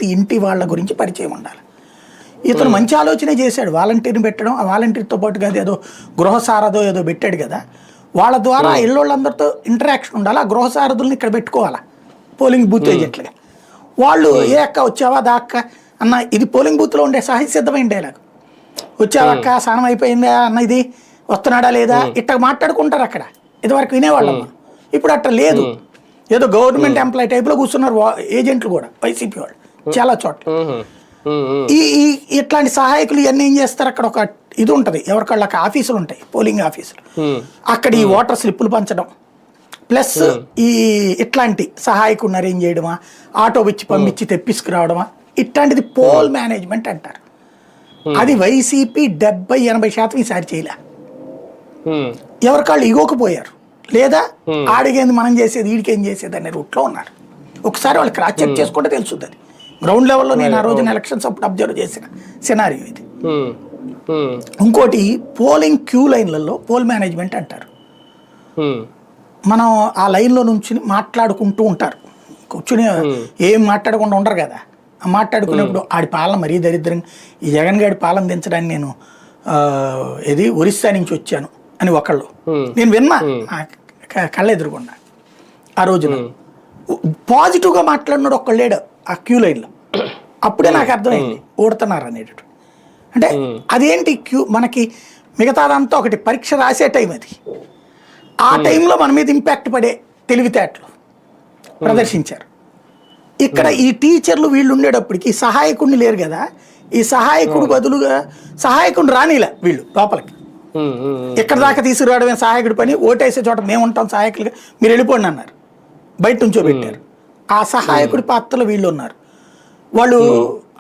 ప్రతి ఇంటి వాళ్ళ గురించి పరిచయం ఉండాలి. ఇతను మంచి ఆలోచనే చేశాడు, వాలంటీర్ని పెట్టడం. ఆ వాలంటీర్తో పాటుగా ఏదో గృహసారథో ఏదో పెట్టాడు కదా, వాళ్ళ ద్వారా ఇళ్ళోళ్ళందరితో ఇంటరాక్షన్ ఉండాలి. ఆ గృహసారథుల్ని ఇక్కడ పెట్టుకోవాలా పోలింగ్ బూత్ ఏజెంట్లుగా. వాళ్ళు ఏ అక్క వచ్చావా దా అక్క అన్న, ఇది పోలింగ్ బూత్లో ఉండే సహజసిద్ధమైన డైలాగ్. వచ్చావక్క, స్నానం అయిపోయిందా అన్న, ఇది వస్తున్నాడా లేదా, ఇట్లా మాట్లాడుకుంటారు అక్కడ. ఇదివరకు వినేవాళ్ళం మనం, ఇప్పుడు అట్లా లేదు. ఏదో గవర్నమెంట్ ఎంప్లాయీ టైప్లో కూర్చున్నారు ఏజెంట్లు కూడా, వైసీపీ వాళ్ళు చాలా చోట్ల. ఈ ఇట్లాంటి సహాయకులు ఇవన్నీ ఏం చేస్తారు, అక్కడ ఒక ఇది ఉంటుంది, ఎవరికళ్ళకి ఆఫీసులు ఉంటాయి, పోలింగ్ ఆఫీసులు. అక్కడ ఈ ఓటర్ స్లిప్పులు పంచడం, ప్లస్ ఈ ఇట్లాంటి సహాయకుడిని అరేంజ్ చేయడమా, ఆటో ఇచ్చి పంపించి తెప్పించుకురావడమా, ఇట్లాంటిది పోల్ మేనేజ్మెంట్ అంటారు. అది వైసీపీ 70-80% ఈసారి చేయలే. ఎవరికాళ్ళు ఇగోకపోయారు, లేదా ఆడిగేంది మనం చేసేది వీడికేం చేసేది అనే రూట్లో ఉన్నారు. ఒకసారి వాళ్ళు క్రాస్ చెక్ చేసుకుంటే తెలుస్తుంది. అది గ్రౌండ్ లెవెల్లో నేను ఆ రోజున ఎలక్షన్స్ అప్పుడు అబ్జర్వ్ చేసిన సినారియో ఇది. ఇంకోటి పోలింగ్ క్యూ లైన్లలో పోల్ మేనేజ్మెంట్ అంటారు. మనం ఆ లైన్లో నుంచి మాట్లాడుకుంటూ ఉంటారు, కూర్చుని ఏం మాట్లాడకుండా ఉండరు కదా. మాట్లాడుకునేప్పుడు ఆడి పాలన మరీ దరిద్రంగా, ఈ జగన్ గారి పాలన దించడానికి నేను ఇది ఒరిస్సా నుంచి వచ్చాను అని ఒకళ్ళు, నేను విన్నా కళ్ళెదురుగుండా. ఆ రోజున పాజిటివ్గా మాట్లాడినాడు ఒక్కళ్ళు లేడు ఆ క్యూ లైన్లో. అప్పుడే నాకు అర్థమైంది ఓడుతున్నారు అనేటట్టు. అంటే అదేంటి క్యూ, మనకి మిగతాదంతా ఒకటి పరీక్ష రాసే టైం అది. ఆ టైంలో మన మీద ఇంపాక్ట్ పడే తెలివితేటలు ప్రదర్శించారు. ఇక్కడ ఈ టీచర్లు వీళ్ళు ఉండేటప్పటికి సహాయకుడిని లేరు కదా, ఈ సహాయకుడు బదులుగా సహాయకుడిని రానిలే వీళ్ళు లోపలికి. ఎక్కడ దాకా తీసుకురావడమే సహాయకుడి పని, ఓటేసే చోట మేము ఉంటాం సహాయకులుగా, మీరు వెళ్ళిపోండి అన్నారు, బయట నుంచో పెట్టారు. ఆ సహాయకుడి పాత్రలో వీళ్ళు ఉన్నారు. వాళ్ళు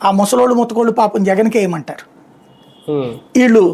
ఆ ముసలోళ్ళు ముతకోళ్ళు పాపం జగన్కి ఏమంటారు, వీళ్ళు